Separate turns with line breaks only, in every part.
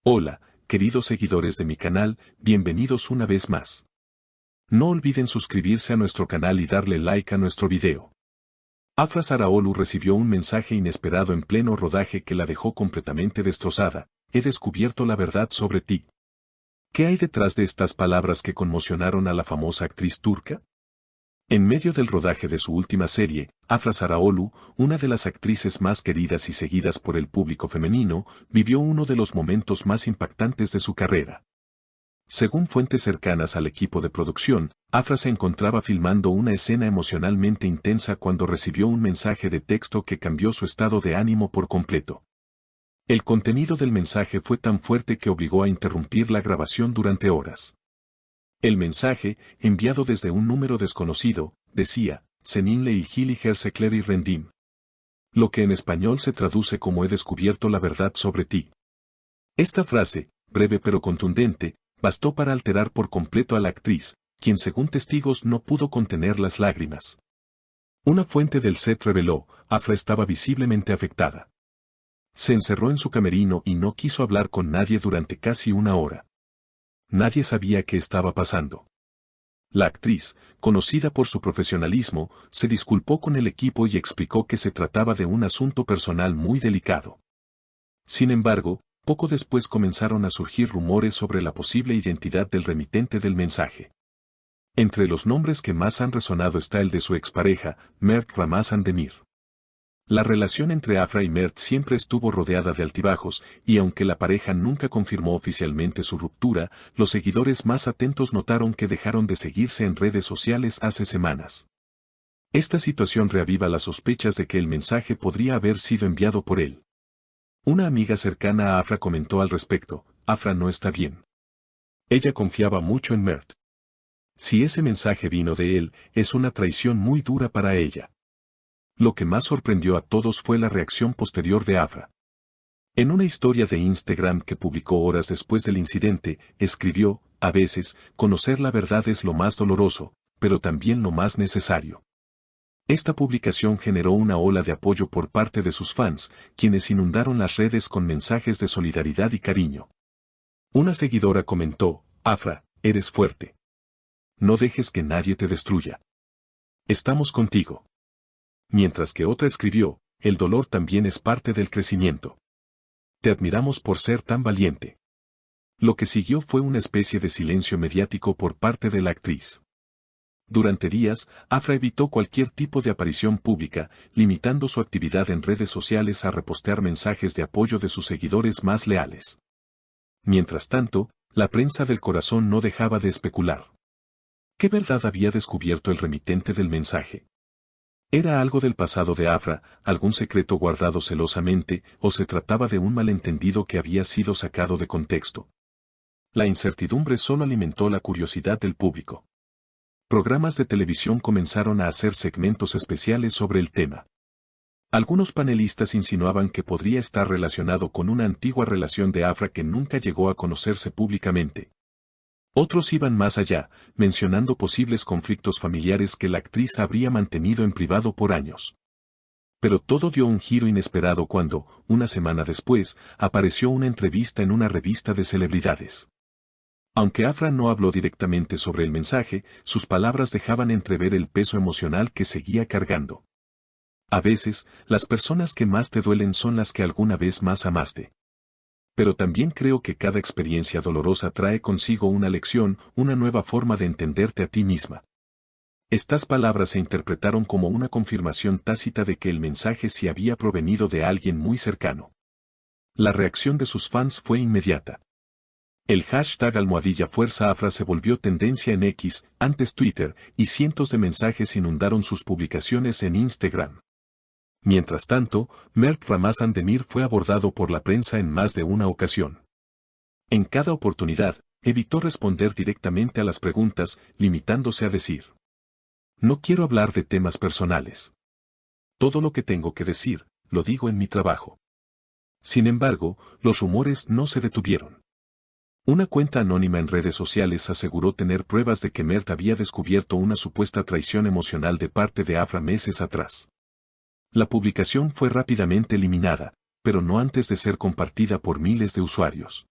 Hola, queridos seguidores de mi canal, bienvenidos una vez más. No olviden suscribirse a nuestro canal y darle like a nuestro video. Afra Saraolu recibió un mensaje inesperado en pleno rodaje que la dejó completamente destrozada. He descubierto la verdad sobre ti. ¿Qué hay detrás de estas palabras que conmocionaron a la famosa actriz turca? En medio del rodaje de su última serie, Afra Saraolu, una de las actrices más queridas y seguidas por el público femenino, vivió uno de los momentos más impactantes de su carrera. Según fuentes cercanas al equipo de producción, Afra se encontraba filmando una escena emocionalmente intensa cuando recibió un mensaje de texto que cambió su estado de ánimo por completo. El contenido del mensaje fue tan fuerte que obligó a interrumpir la grabación durante horas. El mensaje, enviado desde un número desconocido, decía, Seninle y Gili Hersekleri Rendim. Lo que en español se traduce como he descubierto la verdad sobre ti. Esta frase, breve pero contundente, bastó para alterar por completo a la actriz, quien según testigos no pudo contener las lágrimas. Una fuente del set reveló, Afra estaba visiblemente afectada. Se encerró en su camerino y no quiso hablar con nadie durante casi una hora. Nadie sabía qué estaba pasando. La actriz, conocida por su profesionalismo, se disculpó con el equipo y explicó que se trataba de un asunto personal muy delicado. Sin embargo, poco después comenzaron a surgir rumores sobre la posible identidad del remitente del mensaje. Entre los nombres que más han resonado está el de su expareja, Mert Ramazan Demir. La relación entre Afra y Mert siempre estuvo rodeada de altibajos, y aunque la pareja nunca confirmó oficialmente su ruptura, los seguidores más atentos notaron que dejaron de seguirse en redes sociales hace semanas. Esta situación reaviva las sospechas de que el mensaje podría haber sido enviado por él. Una amiga cercana a Afra comentó al respecto, Afra no está bien. Ella confiaba mucho en Mert. Si ese mensaje vino de él, es una traición muy dura para ella. Lo que más sorprendió a todos fue la reacción posterior de Afra. En una historia de Instagram que publicó horas después del incidente, escribió, a veces, conocer la verdad es lo más doloroso, pero también lo más necesario. Esta publicación generó una ola de apoyo por parte de sus fans, quienes inundaron las redes con mensajes de solidaridad y cariño. Una seguidora comentó, Afra, eres fuerte. No dejes que nadie te destruya. Estamos contigo. Mientras que otra escribió, el dolor también es parte del crecimiento. Te admiramos por ser tan valiente. Lo que siguió fue una especie de silencio mediático por parte de la actriz. Durante días, Afra evitó cualquier tipo de aparición pública, limitando su actividad en redes sociales a repostear mensajes de apoyo de sus seguidores más leales. Mientras tanto, la prensa del corazón no dejaba de especular. ¿Qué verdad había descubierto el remitente del mensaje? ¿Era algo del pasado de Afra, algún secreto guardado celosamente, o se trataba de un malentendido que había sido sacado de contexto? La incertidumbre solo alimentó la curiosidad del público. Programas de televisión comenzaron a hacer segmentos especiales sobre el tema. Algunos panelistas insinuaban que podría estar relacionado con una antigua relación de Afra que nunca llegó a conocerse públicamente. Otros iban más allá, mencionando posibles conflictos familiares que la actriz habría mantenido en privado por años. Pero todo dio un giro inesperado cuando, una semana después, apareció una entrevista en una revista de celebridades. Aunque Afra no habló directamente sobre el mensaje, sus palabras dejaban entrever el peso emocional que seguía cargando. A veces, las personas que más te duelen son las que alguna vez más amaste. Pero también creo que cada experiencia dolorosa trae consigo una lección, una nueva forma de entenderte a ti misma. Estas palabras se interpretaron como una confirmación tácita de que el mensaje sí había provenido de alguien muy cercano. La reacción de sus fans fue inmediata. El hashtag #FuerzaAfra se volvió tendencia en X, antes Twitter, y cientos de mensajes inundaron sus publicaciones en Instagram. Mientras tanto, Mert Ramazan Demir fue abordado por la prensa en más de una ocasión. En cada oportunidad, evitó responder directamente a las preguntas, limitándose a decir: no quiero hablar de temas personales. Todo lo que tengo que decir, lo digo en mi trabajo. Sin embargo, los rumores no se detuvieron. Una cuenta anónima en redes sociales aseguró tener pruebas de que Mert había descubierto una supuesta traición emocional de parte de Afra meses atrás. La publicación fue rápidamente eliminada, pero no antes de ser compartida por miles de usuarios.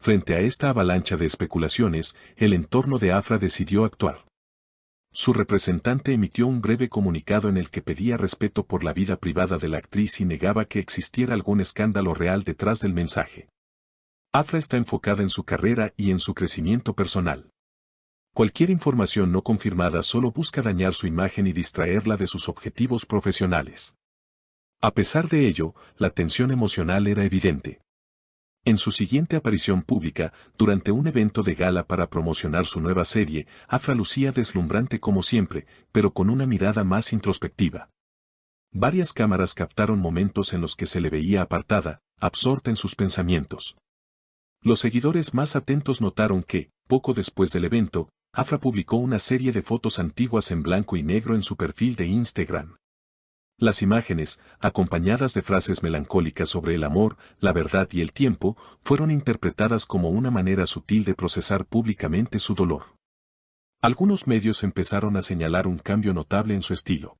Frente a esta avalancha de especulaciones, el entorno de Afra decidió actuar. Su representante emitió un breve comunicado en el que pedía respeto por la vida privada de la actriz y negaba que existiera algún escándalo real detrás del mensaje. Afra está enfocada en su carrera y en su crecimiento personal. Cualquier información no confirmada solo busca dañar su imagen y distraerla de sus objetivos profesionales. A pesar de ello, la tensión emocional era evidente. En su siguiente aparición pública, durante un evento de gala para promocionar su nueva serie, Afra lucía deslumbrante como siempre, pero con una mirada más introspectiva. Varias cámaras captaron momentos en los que se le veía apartada, absorta en sus pensamientos. Los seguidores más atentos notaron que, poco después del evento, Afra publicó una serie de fotos antiguas en blanco y negro en su perfil de Instagram. Las imágenes, acompañadas de frases melancólicas sobre el amor, la verdad y el tiempo, fueron interpretadas como una manera sutil de procesar públicamente su dolor. Algunos medios empezaron a señalar un cambio notable en su estilo.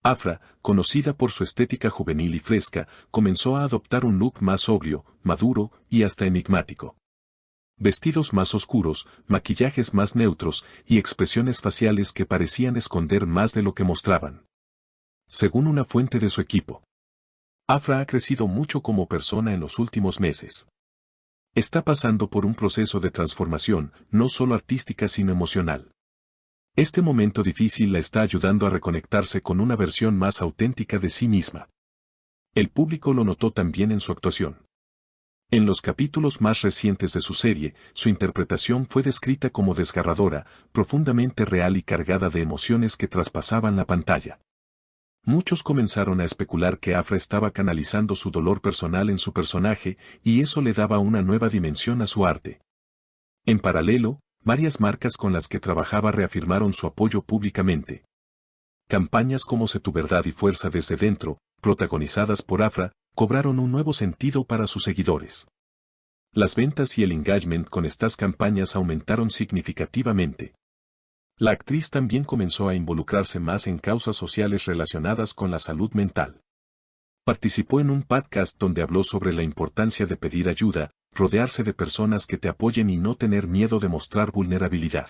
Afra, conocida por su estética juvenil y fresca, comenzó a adoptar un look más sobrio, maduro y hasta enigmático. Vestidos más oscuros, maquillajes más neutros y expresiones faciales que parecían esconder más de lo que mostraban. Según una fuente de su equipo, Afra ha crecido mucho como persona en los últimos meses. Está pasando por un proceso de transformación, no solo artística sino emocional. Este momento difícil la está ayudando a reconectarse con una versión más auténtica de sí misma. El público lo notó también en su actuación. En los capítulos más recientes de su serie, su interpretación fue descrita como desgarradora, profundamente real y cargada de emociones que traspasaban la pantalla. Muchos comenzaron a especular que Afra estaba canalizando su dolor personal en su personaje, y eso le daba una nueva dimensión a su arte. En paralelo, varias marcas con las que trabajaba reafirmaron su apoyo públicamente. Campañas como Sé tu verdad y fuerza desde dentro, protagonizadas por Afra, cobraron un nuevo sentido para sus seguidores. Las ventas y el engagement con estas campañas aumentaron significativamente. La actriz también comenzó a involucrarse más en causas sociales relacionadas con la salud mental. Participó en un podcast donde habló sobre la importancia de pedir ayuda, rodearse de personas que te apoyen y no tener miedo de mostrar vulnerabilidad.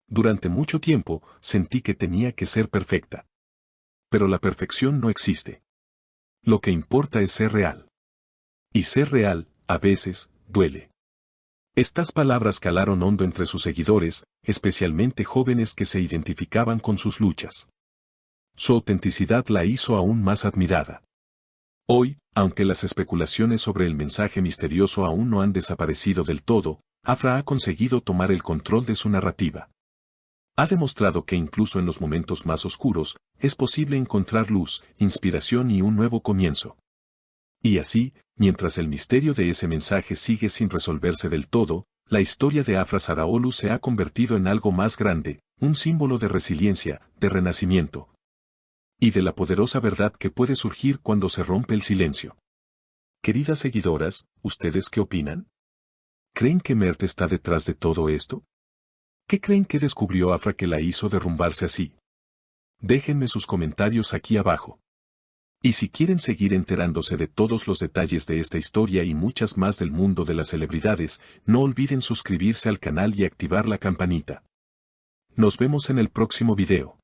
Durante mucho tiempo, sentí que tenía que ser perfecta. Pero la perfección no existe. Lo que importa es ser real. Y ser real, a veces, duele. Estas palabras calaron hondo entre sus seguidores, especialmente jóvenes que se identificaban con sus luchas. Su autenticidad la hizo aún más admirada. Hoy, aunque las especulaciones sobre el mensaje misterioso aún no han desaparecido del todo, Afra ha conseguido tomar el control de su narrativa. Ha demostrado que incluso en los momentos más oscuros, es posible encontrar luz, inspiración y un nuevo comienzo. Y así, mientras el misterio de ese mensaje sigue sin resolverse del todo, la historia de Afra Saraolu se ha convertido en algo más grande, un símbolo de resiliencia, de renacimiento. Y de la poderosa verdad que puede surgir cuando se rompe el silencio. Queridas seguidoras, ¿ustedes qué opinan? ¿Creen que Mert está detrás de todo esto? ¿Qué creen que descubrió Afra que la hizo derrumbarse así? Déjenme sus comentarios aquí abajo. Y si quieren seguir enterándose de todos los detalles de esta historia y muchas más del mundo de las celebridades, no olviden suscribirse al canal y activar la campanita. Nos vemos en el próximo video.